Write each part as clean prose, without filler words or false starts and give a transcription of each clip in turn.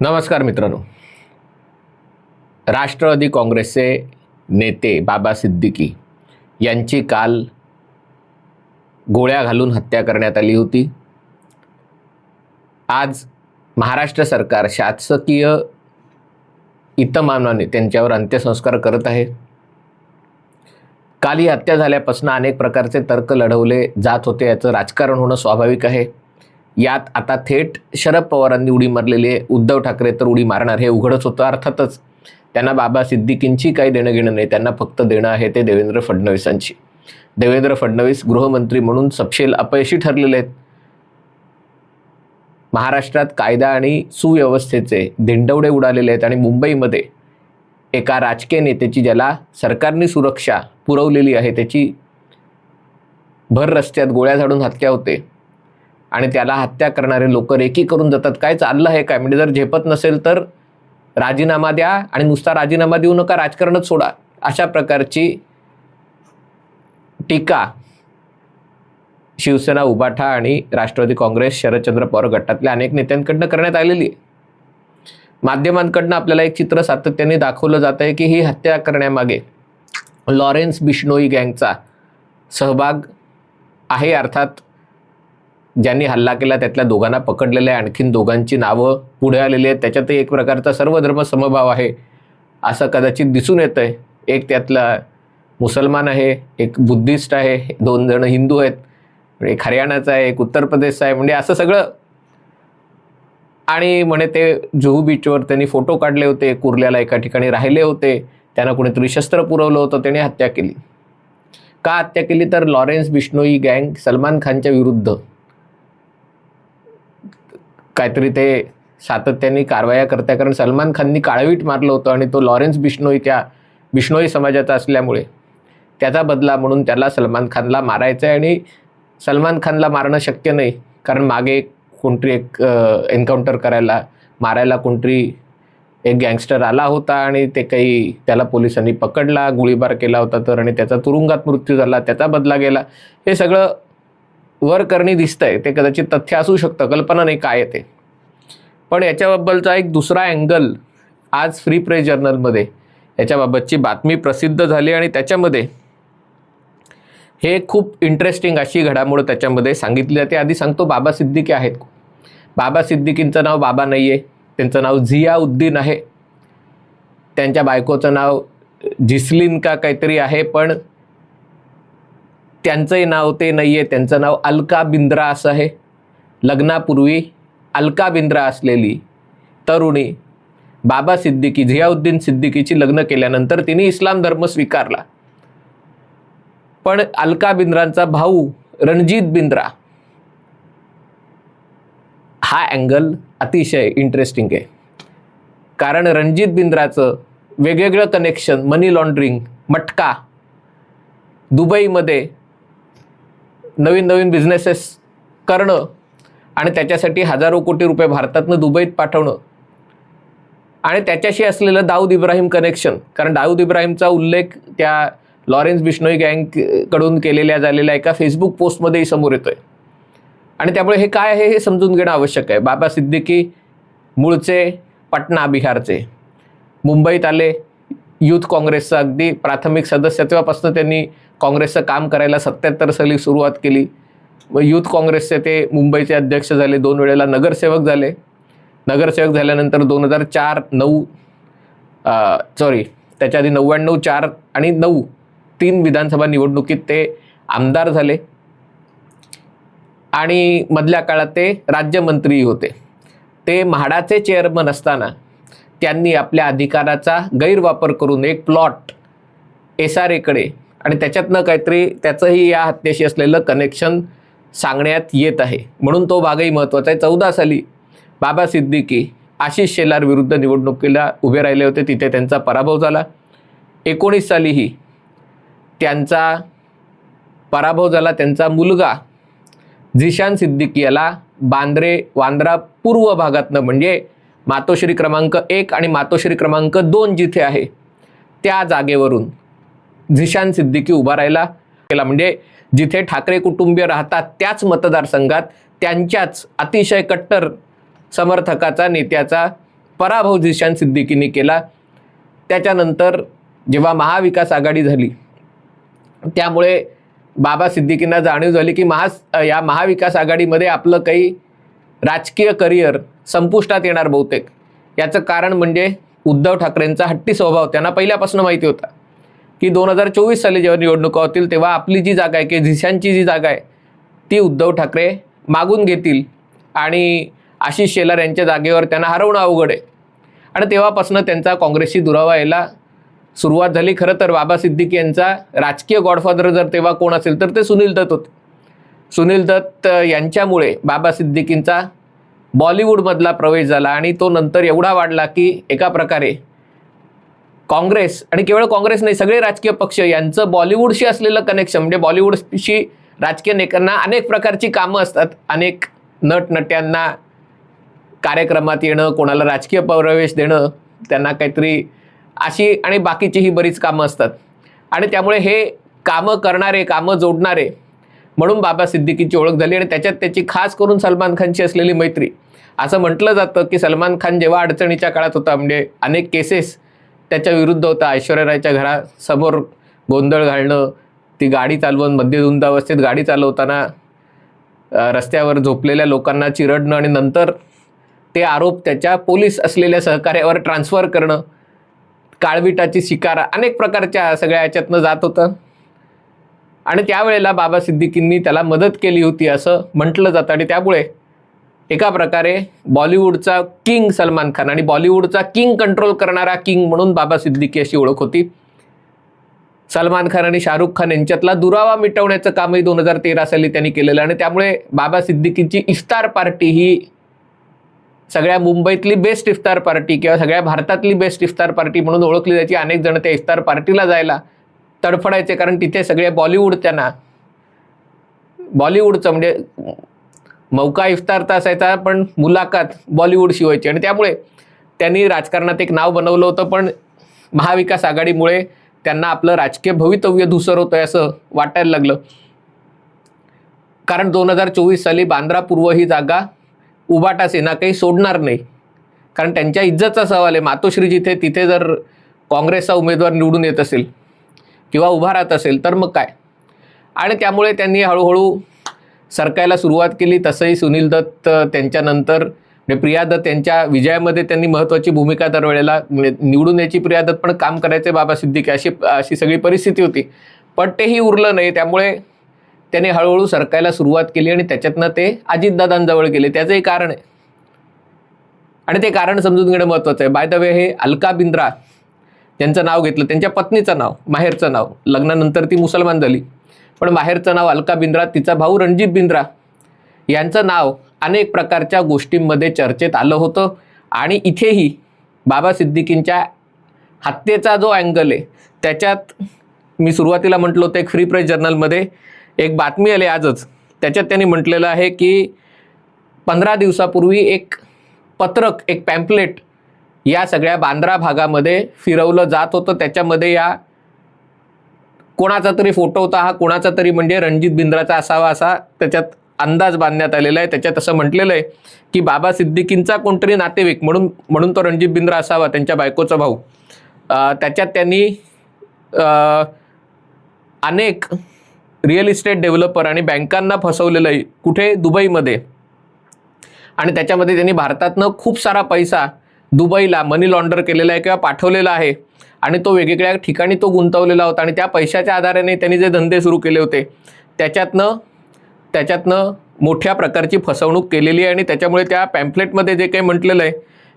नमस्कार मित्रांनो. राष्ट्रवादी काँग्रेसचे नेते बाबा सिद्दीकी यांची काल गोळ्या घालून हत्या करण्यात आली होती. आज महाराष्ट्र सरकार शासकीय इतमामाने त्यांच्यावर अंत्यसंस्कार करत आहे. काल ही हत्या झाल्यापासून अनेक प्रकारचे तर्क लढवले जात होते. याचं राजकारण होणं स्वाभाविक आहे. यात आता थेट शरद पवारांनी उडी मारलेली आहे. उद्धव ठाकरे तर उडी मारणार हे उघडच होतं. अर्थातच त्यांना बाबा सिद्दीकींची काही देणं घेणं नाही. त्यांना फक्त देणं आहे ते देवेंद्र फडणवीसांची. देवेंद्र फडणवीस गृहमंत्री म्हणून सपशेल अपयशी ठरलेले आहेत. महाराष्ट्रात कायदा आणि सुव्यवस्थेचे धिंडवडे उडालेले आहेत आणि मुंबईमध्ये एका राजकीय नेत्याची, ज्याला सरकारने सुरक्षा पुरवलेली आहे, त्याची भर रस्त्यात गोळ्या झाडून हत्या होते आणि त्याला हत्या करणारे लोक रेकी करून जातात. काय चाललं आहे काय? म्हणजे जर झेपत नसेल तर राजीनामा द्या आणि नुसता राजीनामा देऊ नका, राजकारणच सोडा, अशा प्रकारची टीका शिवसेना, उबाठा आणि राष्ट्रवादी काँग्रेस, शरदचंद्र पवार गटातल्या अनेक नेत्यांकडनं करण्यात आलेली आहे. माध्यमांकडनं आपल्याला एक चित्र सातत्याने दाखवलं जात आहे की ही हत्या करण्यामागे लॉरेन्स बिश्नोई गँगचा सहभाग आहे. अर्थात ज्यांनी हल्ला केला त्यातल्या दोघांना पकडलेलं आहे. आणखीन दोघांची नावं पुढे आलेली आहेत. त्याच्यातही एक प्रकारचा सर्वधर्म समभाव आहे असं कदाचित दिसून येतं आहे. एक त्यातला मुसलमान आहे, एक बुद्धिस्ट आहे, 2 जण हिंदू आहेत, एक हरियाणाचा आहे, एक उत्तर प्रदेशचा आहे. म्हणजे असं सगळं. आणि म्हणे ते जुहू बीचवर त्यांनी फोटो काढले होते, कुर्ल्याला एका ठिकाणी राहिले होते, त्यांना कोणीतरी शस्त्र पुरवलं होतं, त्याने हत्या केली. का हत्या केली? तर लॉरेन्स बिश्नोई गँग सलमान खानच्या विरुद्ध काहीतरी ते सातत्याने कारवाया करताय. कारण सलमान खाननी काळवीट मारलं होतं आणि तो लॉरेन्स बिश्नोई त्या बिश्नोई समाजाचा असल्यामुळे त्याचा बदला म्हणून त्याला सलमान खानला मारायचं आहे. आणि सलमान खानला मारणं शक्य नाही, कारण मागे कोणतरी एक एन्काउंटर करायला, मारायला कोणतरी एक गँगस्टर आला होता आणि ते काही त्याला पोलिसांनी पकडला, गोळीबार केला होता तर, आणि त्याचा तुरुंगात मृत्यू झाला, त्याचा बदला गेला. हे सगळं वर करणी दिसतंय. ते कदाचित तथ्य असू शकतं, कल्पना नाही काय ते. पण याच्याबद्दलचा एक दुसरा अँगल आज फ्री प्रेस जर्नलमध्ये याच्याबाबतची बातमी प्रसिद्ध झाली आणि त्याच्यामध्ये हे खूप इंटरेस्टिंग अशी घडामोड त्याच्यामध्ये सांगितली जाते. आधी सांगतो बाबा सिद्दीकी आहेत. बाबा सिद्दीकींचं नाव बाबा नाही आहे, त्यांचं नाव झियाउद्दीन आहे. त्यांच्या बायकोचं नाव जिस्लीन का काहीतरी आहे, पण त्यांचंही नाव ते नाही आहे. त्यांचं नाव अलका बिंद्रा असं आहे. लग्नापूर्वी अलका बिंद्रा असलेली तरुणी बाबा सिद्दीकी, झियाउद्दीन सिद्दीकीची लग्न केल्यानंतर तिने इस्लाम धर्म स्वीकारला. पण अलका बिंद्रांचा भाऊ रणजित बिंद्रा, हा अँगल अतिशय इंटरेस्टिंग आहे. कारण रणजित बिंद्राचं वेगवेगळं कनेक्शन, मनी लॉन्ड्रिंग, मटका, दुबईमध्ये नवीन नवीन बिझनेसेस करणं आणि त्याच्यासाठी हजारो कोटी रुपये भारतातनं दुबईत पाठवणं, आणि त्याच्याशी असलेलं दाऊद इब्राहिम कनेक्शन. कारण दाऊद इब्राहिमचा उल्लेख त्या लॉरेन्स बिश्नोई गँगकडून केलेल्या झालेल्या एका फेसबुक पोस्टमध्येही समोर येतोय. आणि त्यामुळे हे काय आहे हे समजून घेणं आवश्यक आहे. बाबा सिद्दीकी मूळचे पटना, बिहारचे, मुंबईत आले. यूथ काँग्रेसचं अगदी प्राथमिक सदस्यत्वापासून त्यांनी काँग्रेसचं काम करायला 77 साली सुरुवात केली. व यूथ काँग्रेसचे ते मुंबईचे अध्यक्ष झाले. 2 वेळेला नगरसेवक झाले. नगरसेवक झाल्यानंतर 2004 त्याच्या आधी 99, 4 आणि 9 3 विधानसभा निवडणुकीत ते आमदार झाले. आणि मधल्या काळात ते राज्यमंत्री होते. ते म्हाडाचे चेअरमन असताना त्यांनी आपल्या अधिकाराचा गैरवापर करून एक प्लॉट SRAकडे, आणि त्याच्यातनं काहीतरी त्याचंही या हत्येशी असलेलं कनेक्शन सांगण्यात येत आहे. म्हणून तो भागही महत्त्वाचा आहे. 14 साली बाबा सिद्दीकी आशिष शेलार विरुद्ध निवडणुकीला उभे राहिले होते. तिथे त्यांचा पराभव झाला. 19 सालीही त्यांचा पराभव झाला. त्यांचा मुलगा झिशान सिद्दीकी याला वांद्रा पूर्व भागातनं, म्हणजे मातोश्री क्रमांक 1 आणि मातोश्री क्रमांक 2 जिथे आहे त्या जागेवरून झिशान सिद्दीकी उभा राहिला केला. म्हणजे जिथे ठाकरे कुटुंबीय राहतात त्याच मतदारसंघात त्यांच्याच अतिशय कट्टर समर्थकाचा, नेत्याचा पराभव झिशान सिद्दीकींनी केला. त्याच्यानंतर जेव्हा महाविकास आघाडी झाली त्यामुळे बाबा सिद्दीकींना जाणीव झाली की या महाविकास आघाडीमध्ये आपलं काही राजकीय करिअर संपुष्टात येणार बहुतेक. याचं कारण म्हणजे उद्धव ठाकरेंचा हट्टी स्वभाव. त्यांना पहिल्यापासून माहिती होता की 2024 साली जेव्हा निवडणुका होतील तेव्हा आपली जी जागा आहे की झिशानची जी जागा आहे ती उद्धव ठाकरे मागून घेतील आणि आशिष शेलार यांच्या जागेवर त्यांना हरवणं अवघड आहे. आणि तेव्हापासून त्यांचा काँग्रेसशी दुरावा यायला सुरुवात झाली. खरं तर बाबा सिद्दीकी यांचा राजकीय गॉडफादर जर तेव्हा कोण असेल तर ते सुनील दत्त होते. सुनील दत्त यांच्यामुळे बाबा सिद्दीकींचा बॉलिवूडमधला प्रवेश झाला आणि तो नंतर एवढा वाढला की एका प्रकारे काँग्रेस आणि केवळ काँग्रेस नाही सगळे राजकीय पक्ष यांचं बॉलिवूडशी असलेलं कनेक्शन म्हणजे बॉलिवूडशी राजकीय नेत्यांना अनेक प्रकारची कामं असतात. अनेक नटनट्यांना कार्यक्रमात येणं, कोणाला राजकीय प्रवेश देणं, त्यांना काहीतरी अशी आणि बाकीचीही बरीच कामं असतात. आणि त्यामुळे हे कामं करणारे, कामं जोडणारे म्हणून बाबा सिद्दीकीची ओळख झाली. आणि त्याच्यात त्याची खास करून सलमान खानची असलेली मैत्री. असं म्हटलं जातं की सलमान खान जेव्हा अडचणीच्या काळात होता म्हणजे अनेक केसेस त्याच्या विरुद्ध होता. ऐश्वर्या रायच्या घरासमोर गोंधळ घालणं, ती गाडी चालवून मद्यधुंद अवस्थेत गाडी चालवताना रस्त्यावर झोपलेल्या लोकांना चिरडणं आणि नंतर ते आरोप त्याच्या पोलीस असलेल्या सहकार्यावर ट्रान्सफर करणं, काळविटाची शिकार, अनेक प्रकारच्या सगळ्या याच्यातनं जात होतं. आणि त्यावेळेला बाबा सिद्दीकींनी त्याला मदत केली होती असं म्हटलं जातं. आणि त्यामुळे एका प्रकारे बॉलिवूडचा किंग सलमान खान आणि बॉलिवूडचा किंग कंट्रोल करणारा किंग म्हणून बाबा सिद्दीकी अशी ओळख होती. सलमान खान आणि शाहरुख खान यांच्यातला दुरावा मिटवण्याचं कामही 2013 साली त्यांनी केलेलं. आणि त्यामुळे बाबा सिद्दीकीची इफ्तार पार्टी ही सगळ्या मुंबईतली बेस्ट इफ्तार पार्टी किंवा सगळ्या भारतातली बेस्ट इफ्तार पार्टी म्हणून ओळखली जायची. अनेक जण त्या इफ्तार पार्टीला जायला तडफडायचे कारण तिथे सगळे बॉलिवूडचं म्हणजे मौका इफ्तार तर असायचा पण मुलाखत बॉलिवूडशी व्हायची. आणि त्यामुळे त्यांनी राजकारणात एक नाव बनवलं होतं. पण महाविकास आघाडीमुळे त्यांना आपलं राजकीय भवितव्य धुसर होतंय असं वाटायला लागलं. कारण 2024 साली बांद्रा पूर्व ही जागा उबाटा सेना काही सोडणार नाही. कारण त्यांच्या इज्जतचा सवाल आहे. मातोश्री तिथे जर काँग्रेसचा उमेदवार निवडून येत असेल किंवा उभा राहत असेल तर मग काय. आणि त्यामुळे त्यांनी हळूहळू सरकायला सुरुवात केली. तसंही सुनील दत्त त्यांच्यानंतर म्हणजे प्रिया दत्त यांच्या विजयामध्ये त्यांनी महत्त्वाची भूमिका दरवेळेला निवडून यायची प्रिया दत्त पण काम करायचे बाबा सिद्दीकी अशी सगळी परिस्थिती होती. पण तेही उरलं नाही. त्यामुळे त्याने हळूहळू सरकायला सुरुवात केली आणि त्याच्यातनं ते अजितदादांजवळ गेले. त्याचंही कारण आहे आणि ते कारण समजून घेणं महत्त्वाचं आहे. बाय द वे हे अलका बिंद्रा त्यांचं नाव घेतलं, त्यांच्या पत्नीचं नाव, माहेरचं नाव. लग्नानंतर ती मुसलमान झाली पण माहेरचं नाव अलका बिंद्रा. तिचा भाऊ रणजित बिंद्रा यांचं नाव अनेक प्रकारच्या गोष्टींमध्ये चर्चेत आलं होतं. आणि इथेही बाबा सिद्दीकींच्या हत्येचा जो अँगल आहे त्याच्यात मी सुरुवातीला म्हटलं होतं एक फ्री प्रेस जर्नलमध्ये एक बातमी आली आजच. त्याच्यात त्यांनी म्हटलेलं आहे की 15 दिवसापूर्वी एक पत्रक, एक पॅम्पलेट या सगळ्या बांद्रा भागामध्ये फिरवलं जात होतं. त्याच्यामध्ये या कोणाचा तरी फोटो होता. हा कोणाचा तरी म्हणजे रणजित बिंद्राचा असावा असा त्याच्यात अंदाज बांधण्यात आलेला आहे. त्याच्यात असं म्हटलेलं आहे की बाबा सिद्दीकींचा कोणतरी नातेवाईक म्हणून तो रणजित बिंद्रा असावा, त्यांच्या बायकोचा भाऊ. त्याच्यात त्यांनी अनेक रिअल इस्टेट डेव्हलपर आणि बँकांना फसवलेलं आहे. कुठे? दुबईमध्ये. आणि त्याच्यामध्ये त्यांनी भारतातनं खूप सारा पैसा दुबईला मनी लॉन्डर केलेला आहे किंवा पाठवलेला आहे आणि तो वेगवेगळ्या ठिकाणी तो गुंतवलेला होता. आणि त्या पैशाच्या आधाराने त्यांनी जे धंदे सुरू केले होते त्याच्यातनं मोठ्या प्रकारची फसवणूक केलेली आहे. आणि त्याच्यामुळे त्या पॅम्पलेटमध्ये जे काही म्हटलेलं आहे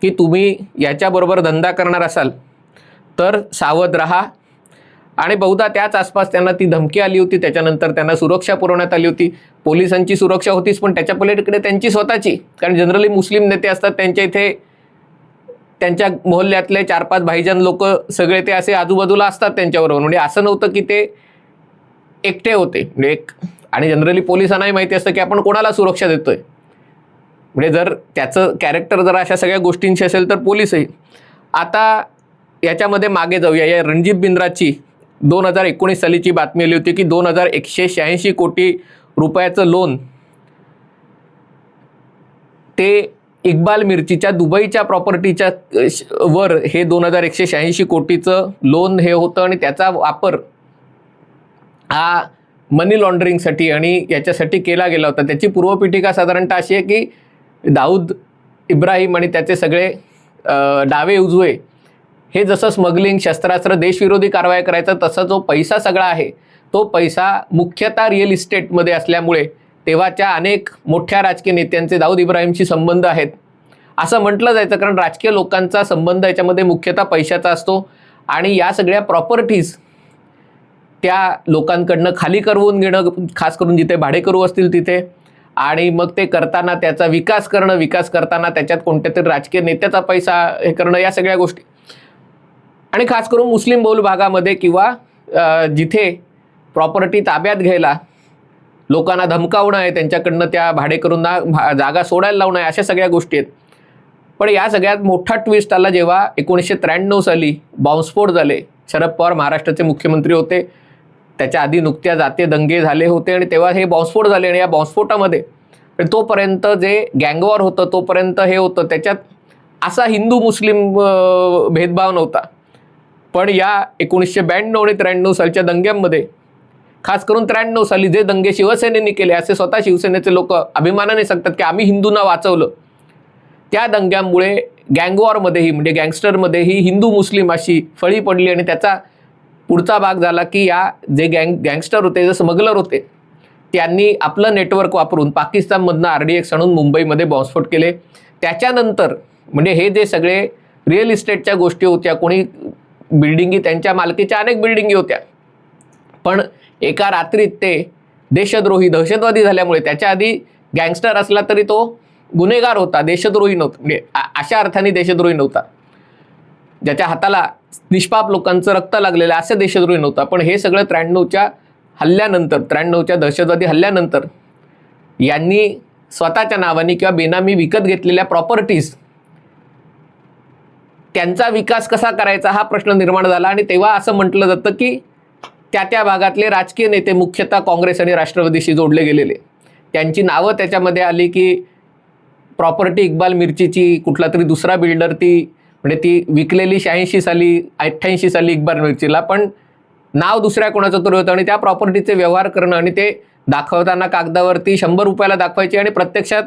की तुम्ही याच्याबरोबर धंदा करणार असाल तर सावध राहा. आणि बहुधा त्याच आसपास त्यांना ती धमकी आली होती. त्याच्यानंतर त्यांना सुरक्षा पुरवण्यात आली होती. पोलिसांची सुरक्षा होतीच पण त्याच्या पलीकडे त्यांची स्वतःची. कारण जनरली मुस्लिम नेते असतात त्यांच्या इथे त्यांच्या मोहल्ल्यातले 4-5 भाईजान लोक सगळे ते असे आजूबाजूला असतात त्यांच्याबरोबर. म्हणजे असं नव्हतं की ते एकटे होते. म्हणजे आणि जनरली पोलिसांनाही माहिती असतं की आपण कोणाला सुरक्षा देतोय. म्हणजे जर त्याचं कॅरेक्टर जर अशा सगळ्या गोष्टींशी असेल तर पोलिसही. आता याच्यामध्ये मागे जाऊया. या रणजित बिंद्राची 2019 सालीची बातमी आली होती की 2186 कोटी रुपयाचं लोन ते इक्बाल मिर्चीच्या दुबईच्या प्रॉपर्टीच्या वर हे 2186 कोटीचं लोन हे होतं आणि त्याचा वापर हा मनी लॉन्ड्रिंगसाठी आणि याच्यासाठी केला गेला होता. त्याची पूर्वपीठिका साधारणतः अशी आहे की दाऊद इब्राहिम आणि त्याचे सगळे डावे उजवे हे जसं स्मगलिंग, शस्त्रास्त्र, देशविरोधी कारवाई करायचा, तसा जो पैसा सगळा आहे तो पैसा मुख्यतः रिअल इस्टेटमध्ये असल्यामुळे तेव्हाच्या अनेक मोठ्या राजकीय नेत्यांचे दाऊद इब्राहिमशी संबंध आहेत असं म्हटलं जायचं. कारण राजकीय लोकांचा संबंध याच्यामध्ये मुख्यतः पैशाचा असतो आणि या सगळ्या प्रॉपर्टीज त्या लोकांकडनं खाली करवून घेणं, खास करून जिथे भाडेकरू असतील तिथे, आणि मग ते करताना त्याचा विकास करणं, विकास करताना त्याच्यात कोणत्या तरी राजकीय नेत्याचा पैसा हे करणं, या सगळ्या गोष्टी. आणि खास करून मुस्लिम बहुल भागामध्ये किंवा जिथे प्रॉपर्टी ताब्यात घ्यायला लोकांना धमकावणं आहे, त्यांच्याकडनं त्या भाडेकरूंना जागा सोडायला लावणं आहे, अशा सगळ्या गोष्टी आहेत. पण या सगळ्यात मोठा ट्विस्ट आला जेव्हा 1993 साली बॉम्बस्फोट झाले. शरद पवार महाराष्ट्राचे मुख्यमंत्री होते, त्याच्या आधी नुकत्या जातीय दंगे झाले होते आणि तेव्हा हे बॉम्बस्फोट झाले. आणि या बॉम्बस्फोटामध्ये तोपर्यंत जे गँगवॉर होतं तोपर्यंत हे होतं, त्याच्यात असा हिंदू मुस्लिम भेदभाव नव्हता. पण या 1992 आणि 93 सालच्या दंग्यांमध्ये, खास करून 93 साली जे दंगे शिवसेनेने केले, असे स्वतः शिवसेनेचे लोक अभिमानाने सांगतात की आम्ही हिंदूंना वाचवलं, त्या दंग्यांमुळे गँगवॉरमध्येही म्हणजे गँगस्टरमध्येही हिंदू मुस्लिम अशी फळी पडली. आणि त्याचा पुढचा भाग झाला की या जे गँगस्टर होते, जे स्मगलर होते, त्यांनी आपलं नेटवर्क वापरून पाकिस्तानमधनं RDX आणून मुंबईमध्ये बॉम्बस्फोट केले. त्याच्यानंतर म्हणजे हे जे सगळे रिअल इस्टेटच्या गोष्टी होत्या, कोणी बिल्डिंगी त्यांच्या मालकीच्या अनेक बिल्डिंगी होत्या, पण एका रात्रीत ते देशद्रोही दहशतवादी झाल्यामुळे, त्याच्या आधी गँगस्टर असला तरी तो गुन्हेगार होता, देशद्रोही नव्हता, म्हणजे अशा अर्थाने देशद्रोही नव्हता, ज्याच्या हाताला निष्पाप लोकांचं रक्त लागलेलं, असे देशद्रोही नव्हता. पण हे सगळं 93च्या हल्ल्यानंतर, 93च्या दहशतवादी हल्ल्यानंतर यांनी स्वतःच्या नावाने किंवा बेनामी विकत घेतलेल्या प्रॉपर्टीज, त्यांचा विकास कसा करायचा हा प्रश्न निर्माण झाला. आणि तेव्हा असं म्हटलं जातं की त्या भागातले राजकीय नेते, मुख्यतः काँग्रेस आणि राष्ट्रवादीशी जोडले गेलेले, त्यांची नावं त्याच्यामध्ये आली की प्रॉपर्टी इक्बाल मिर्चीची, कुठला तरी दुसरा बिल्डर म्हणजे ती विकलेली 86 साली 88 साली इक्बाल मिर्चीला, पण नाव दुसऱ्या कोणाचं तरी होतं. आणि त्या प्रॉपर्टीचे व्यवहार करणं आणि ते दाखवताना कागदावरती 100 रुपयाला दाखवायची आणि प्रत्यक्षात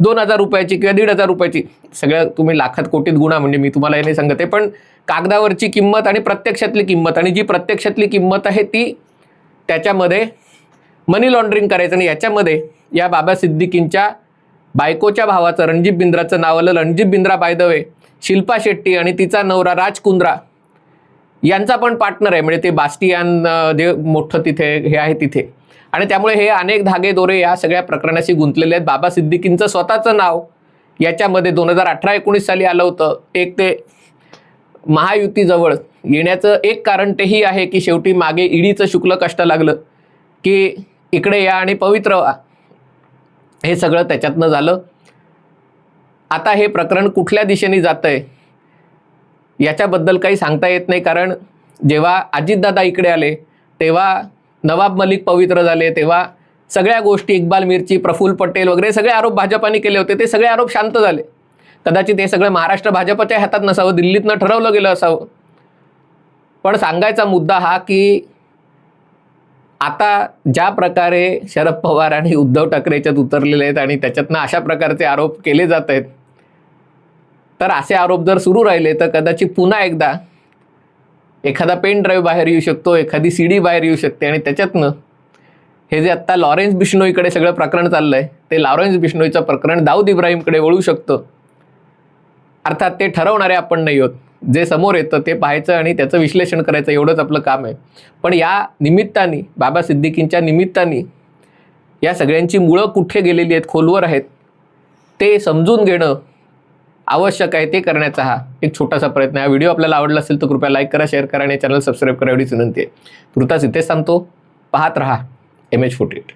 2000 रुपयाची किंवा 1500 रुपयाची, सगळं तुम्ही लाखात कोटीत गुणा, म्हणजे मी तुम्हाला हे नाही सांगत आहे, पण कागदावरची किंमत आणि प्रत्यक्षातली किंमत, आणि जी प्रत्यक्षातली किंमत आहे ती त्याच्यामध्ये मनी लॉन्ड्रिंग करायचं. आणि याच्यामध्ये या बाबा सिद्दीकींच्या बायकोच्या भावाचं, रणजीत बिंद्राचं नाव आलं. Ranjit Bindra by the way Shilpa Shetty आणि तिचा नवरा राज कुंद्रा यांचा पण पार्टनर आहे, म्हणजे ते बास्टियान जे मोठं तिथे हे आहे तिथे. आणि त्यामुळे हे अनेक धागे दोरे या सगळ्या प्रकरणाशी गुंतलेले आहेत. बाबा सिद्दीकींचं स्वतःचं नाव याच्यामध्ये 2018-19 साली आलं होतं. एक ते महायुतीजवळ येण्याचं एक कारण तेही आहे की शेवटी मागे ईडीचं शुक्ल कष्ट लागलं की इकडे या आणि पवित्र व्हा, हे सगळं त्याच्यातनं झालं. आता हे प्रकरण कुठल्या दिशेने जातंय याच्याबद्दल काही सांगता येत नाही, कारण जेव्हा अजितदादा इकडे आले तेव्हा नवाब मलिक पवित्र झाले, तेव्हा सगळ्या गोष्टी, इक्बाल मिर्ची, प्रफुल्ल पटेल वगैरे सगळे आरोप भाजपाने केले होते, ते सगळे आरोप शांत झाले. कदाचित हे सगळं महाराष्ट्र भाजपच्या हातात नसावं, दिल्लीतनं ठरवलं गेलं असावं. पण सांगायचा मुद्दा हा की आता ज्या प्रकारे शरद पवार आणि उद्धव ठाकरे याच्यात उतरलेले आहेत आणि त्याच्यातनं अशा प्रकारचे आरोप केले जात आहेत, तर असे आरोप जर सुरू राहिले तर कदाचित पुन्हा एकदा एखादा पेन ड्राईव्ह बाहेर येऊ शकतो, एखादी CD बाहेर येऊ शकते. आणि त्याच्यातनं हे जे आत्ता लॉरेन्स बिश्नोईकडे सगळं प्रकरण चाललं आहे, ते लॉरेन्स बिश्नोईचं प्रकरण दाऊद इब्राहिमकडे वळू शकतं. अर्थात ते ठरवणारे आपण नाही आहोत, जे समोर येतं ते पाहायचं आणि त्याचं विश्लेषण करायचं, एवढंच आपलं काम आहे. पण या निमित्ताने, बाबा सिद्दीकींच्या निमित्ताने या सगळ्यांची मुळं कुठे गेलेली आहेत, खोलवर आहेत, ते समजून घेणं आवश्यक आहे. ते करण्याचा हा एक छोटासा प्रयत्न आहे. हा व्हिडिओ आपल्याला आवडला असेल तर कृपया लाईक करा, शेअर करा आणि चॅनल सबस्क्राईब करा एवढीच विनंती आहे. तुर्तास इथेच सांगतो. पाहत रहा MH48.